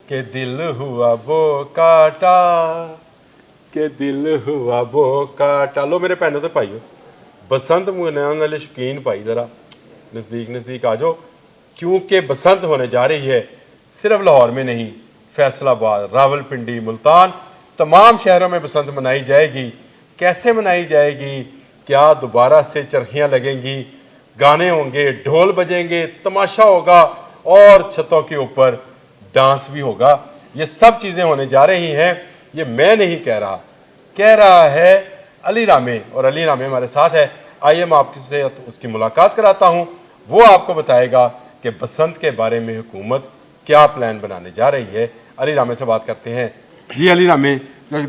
کہ دل ہوا وہ کاٹا کہ دل ہوا وہ کاٹا. لو میرے بہنوں تے بھائیو بسنت منانے والے شوقین بھائی ذرا نزدیک نزدیک آ جاؤ, کیونکہ بسنت ہونے جا رہی ہے صرف لاہور میں نہیں, فیصل آباد, راول پنڈی, ملتان, تمام شہروں میں بسنت منائی جائے گی. کیسے منائی جائے گی؟ کیا دوبارہ سے چرخیاں لگیں گی, گانے ہوں گے, ڈھول بجیں گے, تماشا ہوگا اور چھتوں کے اوپر ڈانس بھی ہوگا. یہ سب چیزیں ہونے جا رہی ہیں. یہ میں نہیں کہہ رہا, کہہ رہا ہے علی رامے, اور علی رامے ہمارے ساتھ ہے. آئیے میں آپ کے ساتھ اس کی ملاقات کراتا ہوں, وہ آپ کو بتائے گا کہ بسنت کے بارے میں حکومت کیا پلان بنانے جا رہی ہے. علی رامے سے بات کرتے ہیں. جی علی رامے,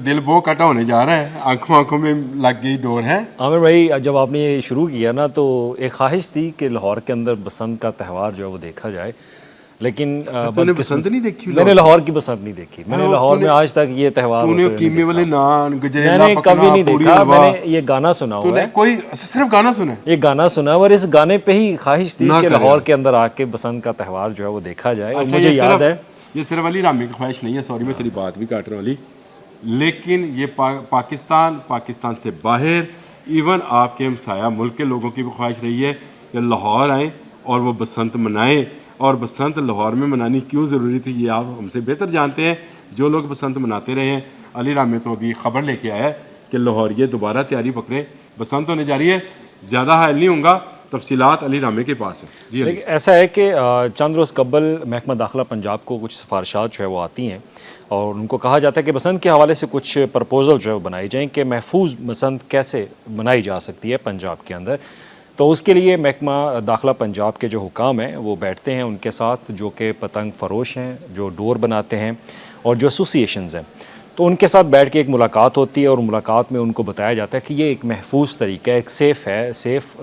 دل بو کٹا ہونے جا رہا ہے, آنکھوں آنکھوں میں لگ گئی ڈور ہے. عامر بھائی جب آپ نے یہ شروع کیا نا تو ایک خواہش تھی کہ لاہور کے اندر بسنت کا تہوار جو ہے وہ دیکھا جائے, لیکن بسنت نہیں دیکھی؟ میں نے لاہور کی بسنت نہیں دیکھی. میں نے لاہور میں آج تک یہ تہوار والے نان میں نے کبھی نہیں دیکھا. میں نے یہ گانا سنا ہوا ہے, کوئی صرف گانا سنا ہے, یہ گانا سنا اور اس گانے پہ ہی خواہش تھی کہ لاہور کے اندر آ کے بسنت کا تہوار جو ہے وہ دیکھا جائے. اور مجھے یاد ہے یہ صرف علی رامے کی خواہش نہیں ہے, سوری میں تیری بات بھی کاٹ رہا ہوں علی, لیکن یہ پاکستان سے باہر ایون آپ کے ہمسایہ ملک کے لوگوں کی بھی خواہش رہی ہے کہ لاہور آئیں اور وہ بسنت منائیں. اور بسنت لاہور میں منانی کیوں ضروری تھی یہ آپ ہم سے بہتر جانتے ہیں, جو لوگ بسنت مناتے رہے ہیں. علی رامے تو ابھی خبر لے کے آیا ہے کہ لاہور یہ دوبارہ تیاری پکڑے, بسنت ہونے جا رہی ہے. زیادہ حائل نہیں ہوں گا, تفصیلات علی رامے کے پاس ہیں. جی لیکن ایسا ہے کہ چند روز قبل محکمہ داخلہ پنجاب کو کچھ سفارشات جو ہے وہ آتی ہیں اور ان کو کہا جاتا ہے کہ بسنت کے حوالے سے کچھ پرپوزل جو ہے وہ بنائی جائیں کہ محفوظ بسنت کیسے منائی جا سکتی ہے پنجاب کے اندر. تو اس کے لیے محکمہ داخلہ پنجاب کے جو حکام ہیں وہ بیٹھتے ہیں ان کے ساتھ, جو کہ پتنگ فروش ہیں, جو ڈور بناتے ہیں اور جو ایسوسیشنز ہیں. تو ان کے ساتھ بیٹھ کے ایک ملاقات ہوتی ہے اور ملاقات میں ان کو بتایا جاتا ہے کہ یہ ایک محفوظ طریقہ ہے, ایک سیف ہے, سیف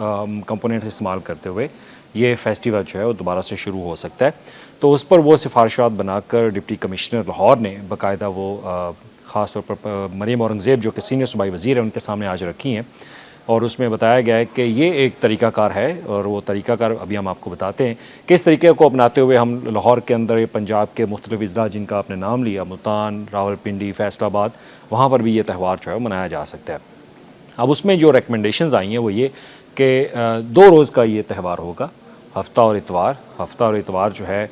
کمپوننٹس استعمال کرتے ہوئے یہ فیسٹیول جو ہے وہ دوبارہ سے شروع ہو سکتا ہے. تو اس پر وہ سفارشات بنا کر ڈپٹی کمشنر لاہور نے باقاعدہ وہ خاص طور پر مریم اورنگزیب جو کہ سینئر صوبائی وزیر ہیں ان کے سامنے آج رکھی ہیں, اور اس میں بتایا گیا ہے کہ یہ ایک طریقہ کار ہے. اور وہ طریقہ کار ابھی ہم آپ کو بتاتے ہیں کہ اس طریقے کو اپناتے ہوئے ہم لاہور کے اندر پنجاب کے مختلف اضلاع جن کا آپ نے نام لیا, ملتان, راول پنڈی, فیصل آباد, وہاں پر بھی یہ تہوار جو ہے منایا جا سکتا ہے. اب اس میں جو ریکمنڈیشنز آئی ہیں وہ یہ کہ 2 روز کا یہ تہوار ہوگا, ہفتہ اور اتوار. ہفتہ اور اتوار جو ہے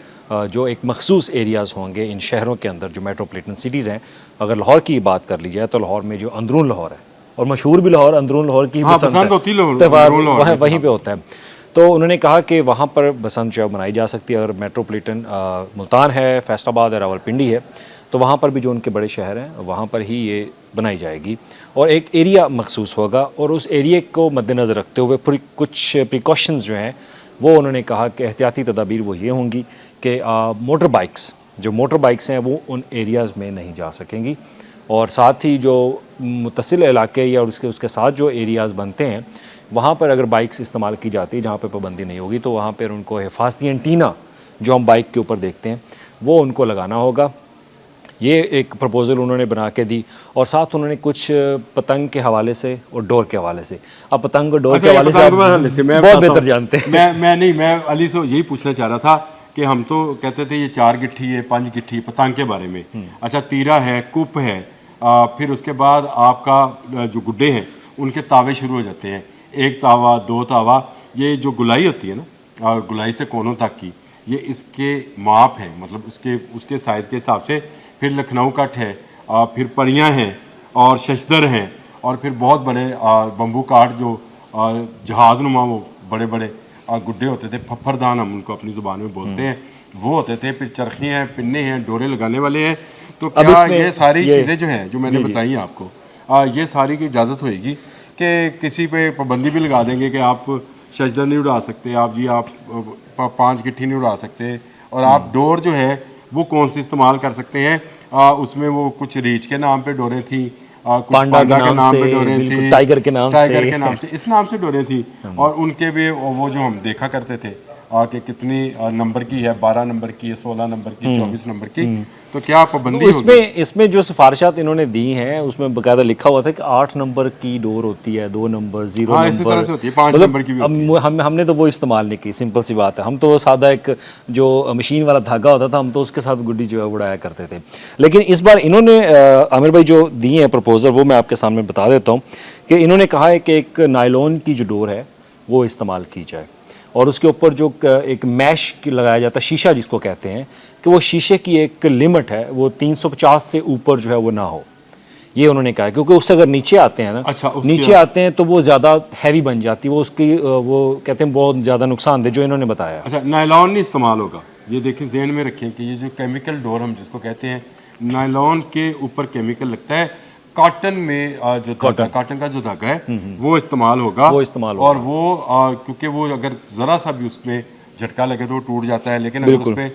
جو ایک مخصوص ایریاز ہوں گے ان شہروں کے اندر جو میٹروپولیٹن سٹیز ہیں. اگر لاہور کی بات کر لی جائے تو لاہور میں جو اندرون لاہور ہے, اور مشہور بھی لاہور, اندرون لاہور کی تہوار وہیں پہ ہوتا ہے. تو انہوں نے کہا کہ وہاں پر بسنت جو ہے منائی جا سکتی ہے. اگر میٹروپولیٹن ملتان ہے, فیصل آباد ہے, راول پنڈی ہے, تو وہاں پر بھی جو ان کے بڑے شہر ہیں وہاں پر ہی یہ بنائی جائے گی. اور ایک ایریا مخصوص ہوگا, اور اس ایریے کو مد نظر رکھتے ہوئے کچھ پریکاشنز جو ہیں وہ انہوں نے کہا کہ احتیاطی تدابیر وہ یہ ہوں گی کہ موٹر بائکس ہیں وہ ان ایریاز میں نہیں جا سکیں گی. اور ساتھ ہی جو متصل علاقے یا اس کے ساتھ جو ایریاز بنتے ہیں وہاں پر اگر بائکس استعمال کی جاتی ہے جہاں پہ پابندی نہیں ہوگی تو وہاں پر ان کو حفاظتی اینٹینا جو ہم بائک کے اوپر دیکھتے ہیں وہ ان کو لگانا ہوگا. یہ ایک پرپوزل انہوں نے بنا کے دی. اور ساتھ انہوں نے کچھ پتنگ کے حوالے سے اور ڈور کے حوالے سے, اب پتنگ اور ڈور کے حوالے سے بہت بہتر جانتے ہیں. میں علی سے یہی پوچھنا چاہ رہا تھا کہ ہم تو کہتے تھے یہ 4 گٹھی ہے, 5 گٹھی پتنگ کے بارے میں. اچھا, تیرا ہے, کپ ہے, پھر اس کے بعد آپ کا جو گڈے ہیں ان کے تاوے شروع ہو جاتے ہیں, 1 تاوا 2 تاوا. یہ جو گلائی ہوتی ہے نا, اور گلائی سے کونوں تک کی, یہ اس کے ماپ ہیں, مطلب اس کے سائز کے حساب سے. پھر لکھنؤ کٹ ہے, پھر پریاں ہیں اور ششدر ہیں, اور پھر بہت بڑے بمبو کاٹ جو جہاز نما وہ بڑے بڑے گڈے ہوتے تھے, پھپھر دان ہم ان کو اپنی زبان میں بولتے ہیں, وہ ہوتے تھے. پھر چرخی ہیں, پنے ہیں, ڈورے لگانے والے ہیں. تو کیا یہ ساری چیزیں جو ہیں جو میں نے بتائی ہیں آپ کو, یہ ساری کی اجازت ہوئے گی کہ کسی پہ پابندی بھی لگا دیں گے کہ آپ شجدر نہیں اڑا سکتے, آپ 5 گٹھی نہیں اڑا سکتے, اور آپ ڈور جو ہے وہ کون سی استعمال کر سکتے ہیں؟ اس میں وہ کچھ ریچھ کے نام پہ ڈوریں تھیں, پانڈا کے نام پہ ڈوریں تھیں, ٹائیگر کے نام سے, اس نام سے ڈوریں تھیں. اور ان کے بھی وہ جو ہم دیکھا کرتے تھے کہ کتنی نمبر کی ہے, 12 نمبر کی ہے, 16 نمبر کی, 24 نمبر کی, تو کیا پابندی ہوگی؟ اس میں جو سفارشات انہوں نے دی ہیں اس میں باقاعدہ لکھا ہوا تھا کہ 8 نمبر کی ڈور ہوتی ہے, 2 نمبر, 0 ہاں اسی طرح سے ہوتی ہے, 5 نمبر کی بھی ہوتی ہے. ہم نے تو وہ استعمال نہیں کی, سمپل سی بات ہے. ہم تو سادہ ایک جو مشین والا دھاگا ہوتا تھا ہم تو اس کے ساتھ گڈی جو ہے اڑایا کرتے تھے. لیکن اس بار انہوں نے عامر بھائی جو دیے ہیں پروپوزل وہ میں آپ کے سامنے بتا دیتا ہوں کہ انہوں نے کہا ہے کہ ایک نائلون کی جو ڈور ہے وہ استعمال کی جائے, اور اس کے اوپر جو ایک میش لگایا جاتا ہے, شیشہ جس کو کہتے ہیں, کہ وہ شیشے کی ایک لمٹ ہے, وہ 350 سے اوپر جو ہے وہ نہ ہو. یہ انہوں نے کہا ہے کیونکہ اس سے اگر نیچے آتے ہیں نا, اچھا نیچے آتے ہیں تو وہ زیادہ ہیوی بن جاتی ہے, وہ اس کی وہ کہتے ہیں بہت زیادہ نقصان دہ, جو انہوں نے بتایا. اچھا نائلون نہیں استعمال ہوگا, یہ دیکھیں ذہن میں رکھیں کہ یہ جو کیمیکل ڈور ہم جس کو کہتے ہیں, نائلون کے اوپر کیمیکل لگتا ہے. کاٹن میں جو کاٹن کا جو دھاگا ہے وہ استعمال ہوگا, اور وہ کیونکہ وہ اگر ذرا سا بھی اس میں جھٹکا لگے تو وہ ٹوٹ جاتا ہے. لیکن اگر اس پہ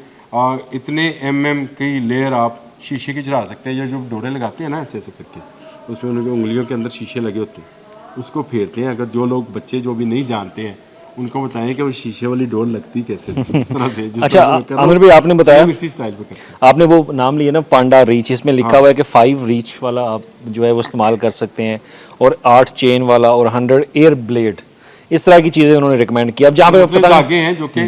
اتنے ایم کی لیئر آپ شیشے کی چڑھا سکتے ہیں, یا جو ڈورے لگاتے ہیں نا ایسے ایسے کر کے, اس میں انگلیوں کے اندر شیشے لگے ہوتے ہیں, اس کو پھیرتے ہیں. اگر جو لوگ بچے جو بھی نہیں جانتے ہیں ان کو بتائیں کہ وہ شیشے والی ڈور لگتی کیسے اس طرح سے. اچھا عامر بھائی آپ نے بتایا, اسی اسٹائل پہ کرتے ہیں. آپ نے وہ نام لیا نا پانڈا ریچ, اس میں لکھا ہوا ہے کہ 5 ریچ والا آپ جو ہے وہ استعمال کر سکتے ہیں, اور 8 چین والا, اور 100 ایئر بلیڈ, اس طرح کی چیزیں انہوں نے ریکمینڈ کیا. اب جہاں پہ دھاگے ہیں جو کہ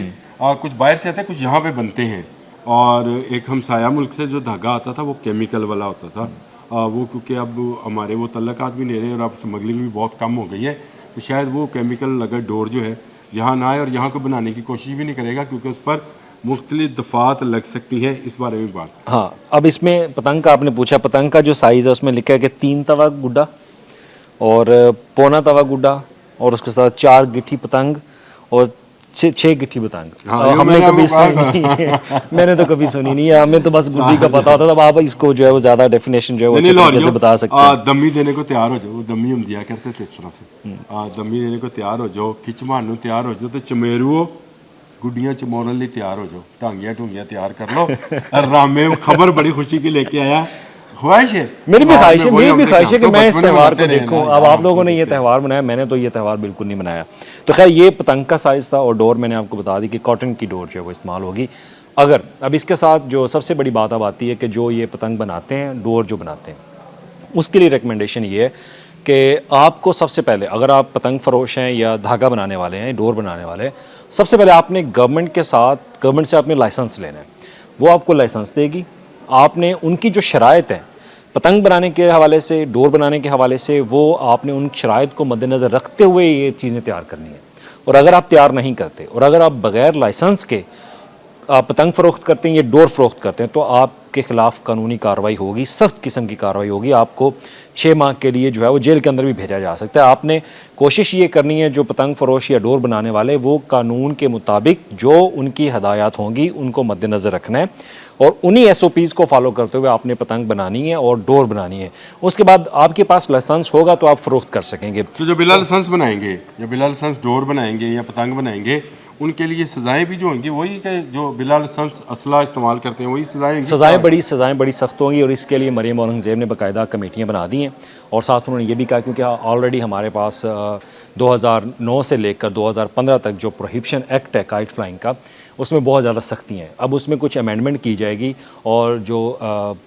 کچھ باہر سے آتے ہیں, کچھ یہاں پہ بنتے ہیں, اور ایک ہمسایہ ملک سے جو دھاگا آتا تھا وہ کیمیکل والا ہوتا تھا. وہ کیونکہ اب ہمارے وہ تعلقات بھی نہیں رہے اور اب اسمگلنگ بھی بہت کم ہو گئی ہے, تو شاید وہ کیمیکل لگا ڈور جو ہے یہاں نہ آئے, اور یہاں کو بنانے کی کوشش بھی نہیں کرے گا کیونکہ اس پر مختلف دفعات لگ سکتی ہیں. اس بارے میں بات. ہاں اب اس میں پتنگ کا آپ نے پوچھا, پتنگ کا جو سائز ہے اس میں لکھا ہے کہ 3 توا گڈا اور پونا توا گڈا, اور اس کے ساتھ 4 گٹھی پتنگ اور 6 گٹھی پتنگ. ہم نے کبھی میں نے تو کبھی سنی نہیں ہے, ہمیں تو بس گڈی کا پتا ہوتا تھا. آپ اس کو جو ہے وہ زیادہ ڈیفینیشن جو ہے وہ اچھے طریقے سے بتا سکتے ہیں. دمی دینے کو تیار ہو جاؤ, وہ دمی ہم دیا کرتے تھے اس طرح سے, دمی دینے کو تیار ہو جاؤ, کھچ مارنے تیار ہو جاؤ, تو چمیرو گڈیاں چمورن لی تیار ہو جاؤ, ٹانگیاں تیار کر لو. رامے خبر بڑی خوشی کی لے کے آیا, خواہش ہے میری بھی خواہش ہے کہ میں اس تہوار کو دیکھوں. اب آپ لوگوں نے یہ تہوار منایا, میں نے تو یہ تہوار بالکل نہیں منایا. تو خیر یہ پتنگ کا سائز تھا, اور ڈور میں نے آپ کو بتا دی کہ کاٹن کی ڈور جو ہے وہ استعمال ہوگی. اگر اب اس کے ساتھ جو سب سے بڑی بات اب آتی ہے کہ جو یہ پتنگ بناتے ہیں, ڈور جو بناتے ہیں, اس کے لیے ریکمنڈیشن یہ ہے کہ آپ کو سب سے پہلے, اگر آپ پتنگ فروش ہیں یا دھاگا بنانے والے ہیں, ڈور بنانے والے ہیں, سب سے پہلے آپ نے گورنمنٹ سے آپ نے لائسنس لینا ہے. وہ آپ کو لائسنس دے گی. آپ نے ان کی جو شرائط ہیں پتنگ بنانے کے حوالے سے, ڈور بنانے کے حوالے سے, وہ آپ نے ان شرائط کو مد نظر رکھتے ہوئے یہ چیزیں تیار کرنی ہیں. اور اگر آپ تیار نہیں کرتے, اور اگر آپ بغیر لائسنس کے آپ پتنگ فروخت کرتے ہیں یا ڈور فروخت کرتے ہیں, تو آپ کے خلاف قانونی کارروائی ہوگی, سخت قسم کی کارروائی ہوگی. آپ کو 6 ماہ کے لیے جو ہے وہ جیل کے اندر بھی بھیجا جا سکتا ہے. آپ نے کوشش یہ کرنی ہے, جو پتنگ فروش یا ڈور بنانے والے, وہ قانون کے مطابق جو ان کی ہدایات ہوں گی ان کو مد نظر رکھنا ہے, اور انہی SOPs کو فالو کرتے ہوئے آپ نے پتنگ بنانی ہے اور ڈور بنانی ہے. اس کے بعد آپ کے پاس لائسنس ہوگا تو آپ فروخت کر سکیں گے. تو جو بلا لائسنس بنائیں گے, یا بلا لائسنس ڈور بنائیں گے یا پتنگ بنائیں گے, ان کے لیے سزائیں بھی جو ہوں گی وہی کہ جو بلا لائسنس اسلحہ استعمال کرتے ہیں وہی سزائیں بڑی سخت ہوں گی. اور اس کے لیے مریم اورنگزیب نے باقاعدہ کمیٹیاں بنا دی ہیں, اور ساتھ انہوں نے یہ بھی کہا کیونکہ آلریڈی ہمارے پاس 2009 سے لے کر 2015 تک جو پروہیبشن ایکٹ ہے کائٹ فلائنگ کا, اس میں بہت زیادہ سختی ہیں. اب اس میں کچھ امینڈمنٹ کی جائے گی, اور جو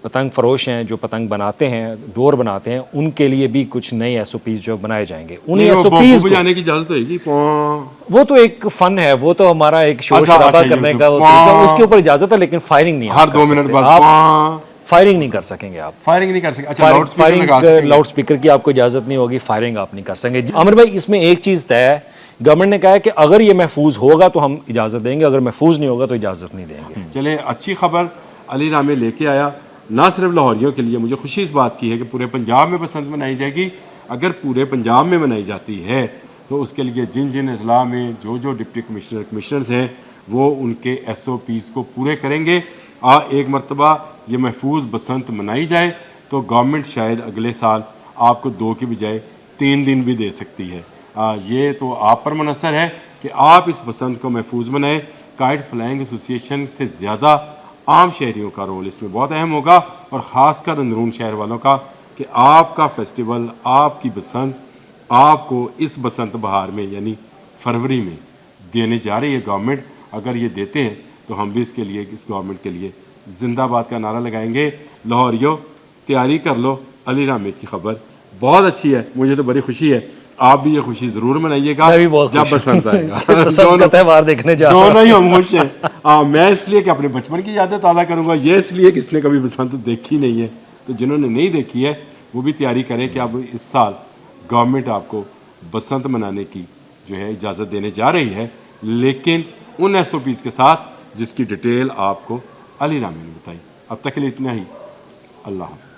پتنگ فروش ہیں, جو پتنگ بناتے ہیں, ڈور بناتے ہیں, ان کے لیے بھی کچھ نئے SOPs جو بنائے جائیں گے. انہیں SOPs کو جانے کی اجازت ہوئے گی, وہ تو ایک فن ہے, وہ تو ہمارا ایک شور شرابہ کرنے کا, اس کے اوپر اجازت ہے, لیکن فائرنگ نہیں. ہر 2 منٹ بعد فائرنگ نہیں کر سکیں گے آپ. فائرنگ نہیں کر سکتے. اچھا لاؤڈ اسپیکر کی آپ کو اجازت نہیں ہوگی, فائرنگ آپ نہیں کر سکیں گے. عامر بھائی اس میں ایک چیز طے ہے, گورنمنٹ نے کہا ہے کہ اگر یہ محفوظ ہوگا تو ہم اجازت دیں گے, اگر محفوظ نہیں ہوگا تو اجازت نہیں دیں گے. چلیں اچھی خبر علی رامے لے کے آیا, نہ صرف لاہوریوں کے لیے. مجھے خوشی اس بات کی ہے کہ پورے پنجاب میں بسنت منائی جائے گی. اگر پورے پنجاب میں منائی جاتی ہے تو اس کے لیے جن اضلاع میں جو ڈپٹی کمشنرز ہیں وہ ان کے SOPs کو پورے کریں گے. ایک مرتبہ یہ محفوظ بسنت منائی جائے تو گورنمنٹ شاید اگلے سال آپ کو 2 کی بجائے 3 دن بھی دے سکتی ہے. یہ تو آپ پر منحصر ہے کہ آپ اس بسنت کو محفوظ بنائیں. کائٹ فلائنگ ایسوسی ایشن سے زیادہ عام شہریوں کا رول اس میں بہت اہم ہوگا, اور خاص کر اندرون شہر والوں کا, کہ آپ کا فیسٹیول, آپ کی بسنت آپ کو اس بسنت بہار میں یعنی فروری میں دینے جا رہی ہے گورنمنٹ. اگر یہ دیتے ہیں تو ہم بھی اس کے لیے اس گورنمنٹ کے لیے زندہ باد کا نعرہ لگائیں گے۔ لاہوریو تیاری کر لو، علی رام کی خبر بہت اچھی ہے، مجھے تو بڑی خوشی ہے، آپ بھی یہ خوشی ضرور منائیے گا میں بھی بہت جب خوش ہوں۔ بسنت آئے گا۔ بسنت کا تہوار دیکھنے جا رہا ہوں۔ دونوں ہی ہم خوش ہیں۔ میں اس لیے کہ اپنے بچپن کی یادیں تازہ کروں گا، یہ اس لیے کہ اس نے کبھی بسنت دیکھی نہیں ہے، تو جنہوں نے نہیں دیکھی ہے وہ بھی تیاری کریں کہ اب اس سال گورنمنٹ آپ کو بسنت منانے کی جو ہے اجازت دینے جا رہی ہے، لیکن ان SOPs کے ساتھ جس کی ڈیٹیل آپ کو علی رام نے بتائی۔ اب تک کے لیے اتنا ہی، اللہ حافظ۔